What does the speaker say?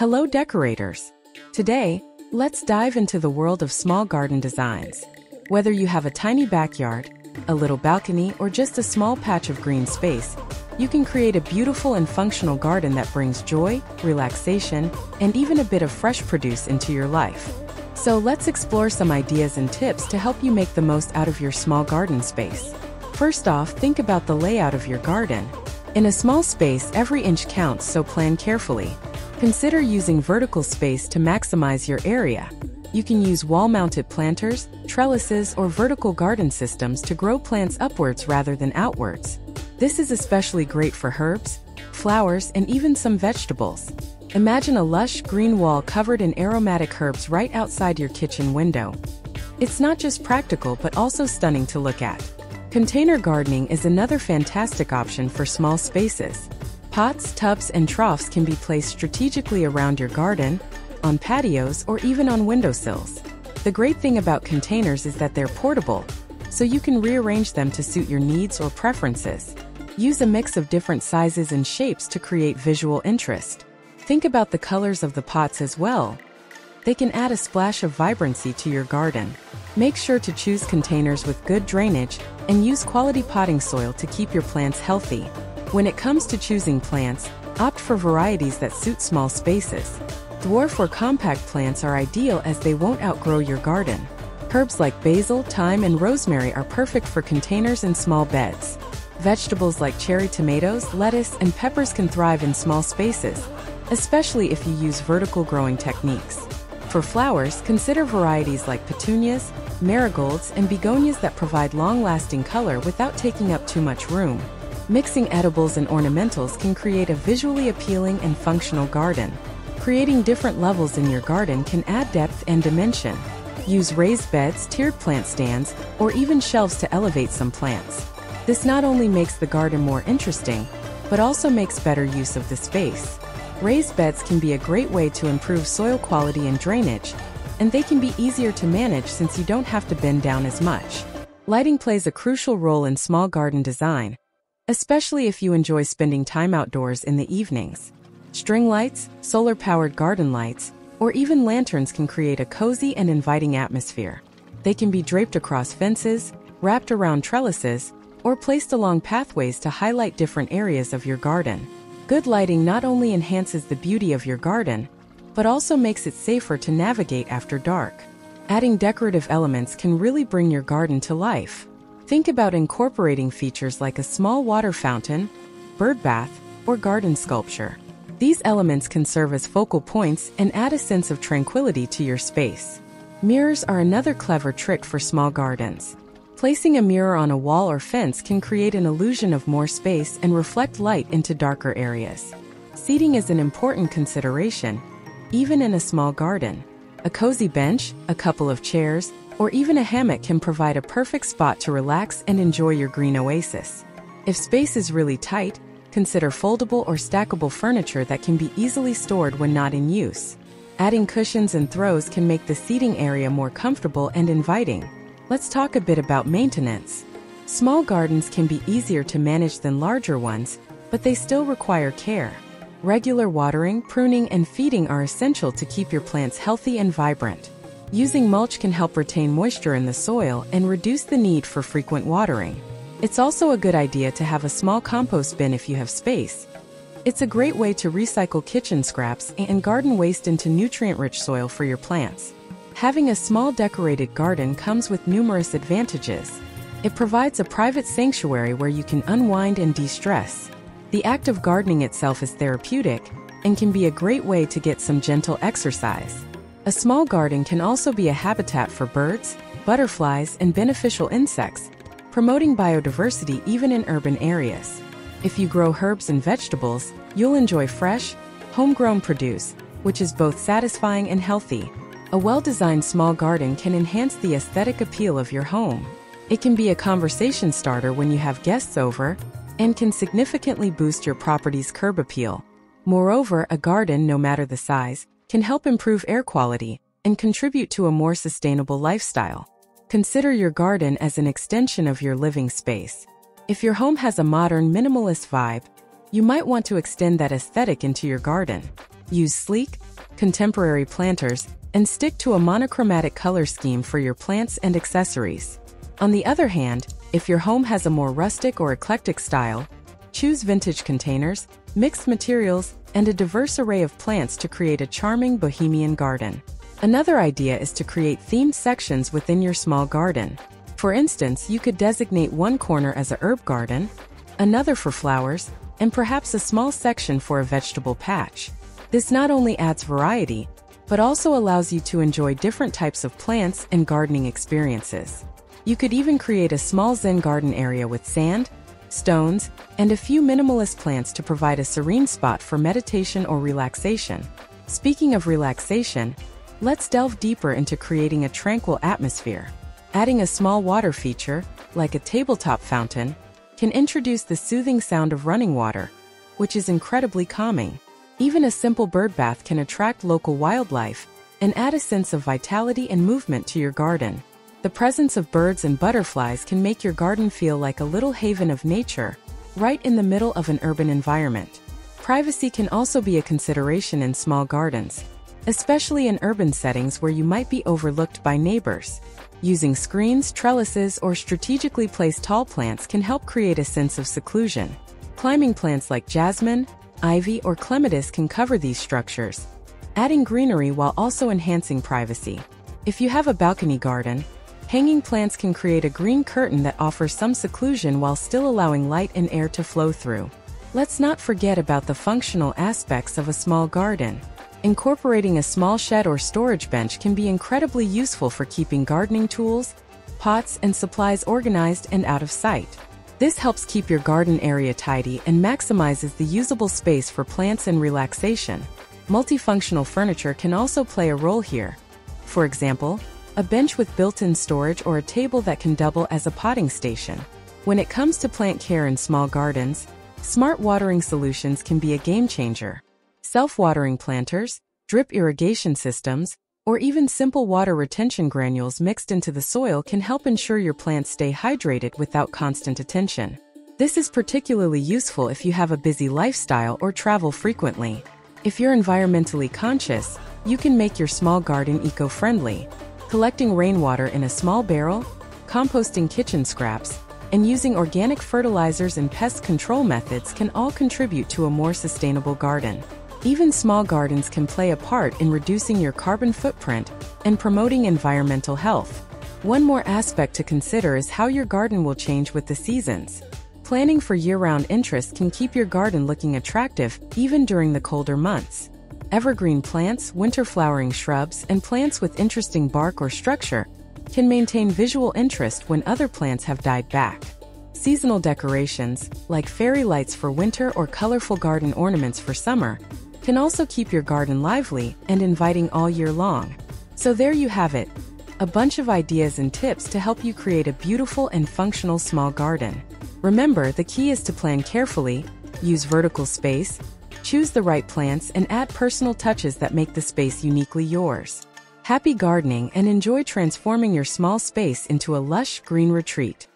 Hello decorators! Today, let's dive into the world of small garden designs. Whether you have a tiny backyard, a little balcony, or just a small patch of green space, you can create a beautiful and functional garden that brings joy, relaxation, and even a bit of fresh produce into your life. So let's explore some ideas and tips to help you make the most out of your small garden space. First off, think about the layout of your garden. In a small space, every inch counts, so plan carefully. Consider using vertical space to maximize your area. You can use wall-mounted planters, trellises, or vertical garden systems to grow plants upwards rather than outwards. This is especially great for herbs, flowers, and even some vegetables. Imagine a lush green wall covered in aromatic herbs right outside your kitchen window. It's not just practical but also stunning to look at. Container gardening is another fantastic option for small spaces. Pots, tubs, and troughs can be placed strategically around your garden, on patios, or even on windowsills. The great thing about containers is that they're portable, so you can rearrange them to suit your needs or preferences. Use a mix of different sizes and shapes to create visual interest. Think about the colors of the pots as well. They can add a splash of vibrancy to your garden. Make sure to choose containers with good drainage and use quality potting soil to keep your plants healthy. When it comes to choosing plants, opt for varieties that suit small spaces. Dwarf or compact plants are ideal as they won't outgrow your garden. Herbs like basil, thyme, and rosemary are perfect for containers and small beds. Vegetables like cherry tomatoes, lettuce, and peppers can thrive in small spaces, especially if you use vertical growing techniques. For flowers, consider varieties like petunias, marigolds, and begonias that provide long-lasting color without taking up too much room. Mixing edibles and ornamentals can create a visually appealing and functional garden. Creating different levels in your garden can add depth and dimension. Use raised beds, tiered plant stands, or even shelves to elevate some plants. This not only makes the garden more interesting, but also makes better use of the space. Raised beds can be a great way to improve soil quality and drainage, and they can be easier to manage since you don't have to bend down as much. Lighting plays a crucial role in small garden design, especially if you enjoy spending time outdoors in the evenings. String lights, solar-powered garden lights, or even lanterns can create a cozy and inviting atmosphere. They can be draped across fences, wrapped around trellises, or placed along pathways to highlight different areas of your garden. Good lighting not only enhances the beauty of your garden, but also makes it safer to navigate after dark. Adding decorative elements can really bring your garden to life. Think about incorporating features like a small water fountain, bird bath, or garden sculpture. These elements can serve as focal points and add a sense of tranquility to your space. Mirrors are another clever trick for small gardens. Placing a mirror on a wall or fence can create an illusion of more space and reflect light into darker areas. Seating is an important consideration, even in a small garden. A cozy bench, a couple of chairs, or even a hammock can provide a perfect spot to relax and enjoy your green oasis. If space is really tight, consider foldable or stackable furniture that can be easily stored when not in use. Adding cushions and throws can make the seating area more comfortable and inviting. Let's talk a bit about maintenance. Small gardens can be easier to manage than larger ones, but they still require care. Regular watering, pruning, and feeding are essential to keep your plants healthy and vibrant. Using mulch can help retain moisture in the soil and reduce the need for frequent watering. It's also a good idea to have a small compost bin if you have space. It's a great way to recycle kitchen scraps and garden waste into nutrient-rich soil for your plants. Having a small decorated garden comes with numerous advantages. It provides a private sanctuary where you can unwind and de-stress. The act of gardening itself is therapeutic and can be a great way to get some gentle exercise. A small garden can also be a habitat for birds, butterflies, and beneficial insects, promoting biodiversity even in urban areas. If you grow herbs and vegetables, you'll enjoy fresh, homegrown produce, which is both satisfying and healthy. A well-designed small garden can enhance the aesthetic appeal of your home. It can be a conversation starter when you have guests over, and can significantly boost your property's curb appeal. Moreover, a garden, no matter the size, can help improve air quality and contribute to a more sustainable lifestyle. Consider your garden as an extension of your living space. If your home has a modern, minimalist vibe, you might want to extend that aesthetic into your garden. Use sleek, contemporary planters, and stick to a monochromatic color scheme for your plants and accessories. On the other hand, if your home has a more rustic or eclectic style, choose vintage containers, mixed materials, and a diverse array of plants to create a charming bohemian garden. Another idea is to create themed sections within your small garden. For instance, you could designate one corner as a herb garden, another for flowers, and perhaps a small section for a vegetable patch. This not only adds variety, but also allows you to enjoy different types of plants and gardening experiences. You could even create a small Zen garden area with sand, stones, and a few minimalist plants to provide a serene spot for meditation or relaxation. Speaking of relaxation, let's delve deeper into creating a tranquil atmosphere. Adding a small water feature, like a tabletop fountain, can introduce the soothing sound of running water, which is incredibly calming. Even a simple bird bath can attract local wildlife and add a sense of vitality and movement to your garden. The presence of birds and butterflies can make your garden feel like a little haven of nature, right in the middle of an urban environment. Privacy can also be a consideration in small gardens, especially in urban settings where you might be overlooked by neighbors. Using screens, trellises, or strategically placed tall plants can help create a sense of seclusion. Climbing plants like jasmine, ivy, or clematis can cover these structures, adding greenery while also enhancing privacy. If you have a balcony garden, hanging plants can create a green curtain that offers some seclusion while still allowing light and air to flow through. Let's not forget about the functional aspects of a small garden. Incorporating a small shed or storage bench can be incredibly useful for keeping gardening tools, pots, and supplies organized and out of sight. This helps keep your garden area tidy and maximizes the usable space for plants and relaxation. Multifunctional furniture can also play a role here. For example, a bench with built-in storage or a table that can double as a potting station. When it comes to plant care in small gardens, smart watering solutions can be a game changer. Self-watering planters, drip irrigation systems, or even simple water retention granules mixed into the soil can help ensure your plants stay hydrated without constant attention. This is particularly useful if you have a busy lifestyle or travel frequently. If you're environmentally conscious, you can make your small garden eco-friendly. Collecting rainwater in a small barrel, composting kitchen scraps, and using organic fertilizers and pest control methods can all contribute to a more sustainable garden. Even small gardens can play a part in reducing your carbon footprint and promoting environmental health. One more aspect to consider is how your garden will change with the seasons. Planning for year-round interest can keep your garden looking attractive even during the colder months. Evergreen plants, winter flowering shrubs, and plants with interesting bark or structure can maintain visual interest when other plants have died back. Seasonal decorations, like fairy lights for winter or colorful garden ornaments for summer, can also keep your garden lively and inviting all year long. So there you have it, a bunch of ideas and tips to help you create a beautiful and functional small garden. Remember, the key is to plan carefully, use vertical space, choose the right plants, and add personal touches that make the space uniquely yours. Happy gardening and enjoy transforming your small space into a lush green retreat.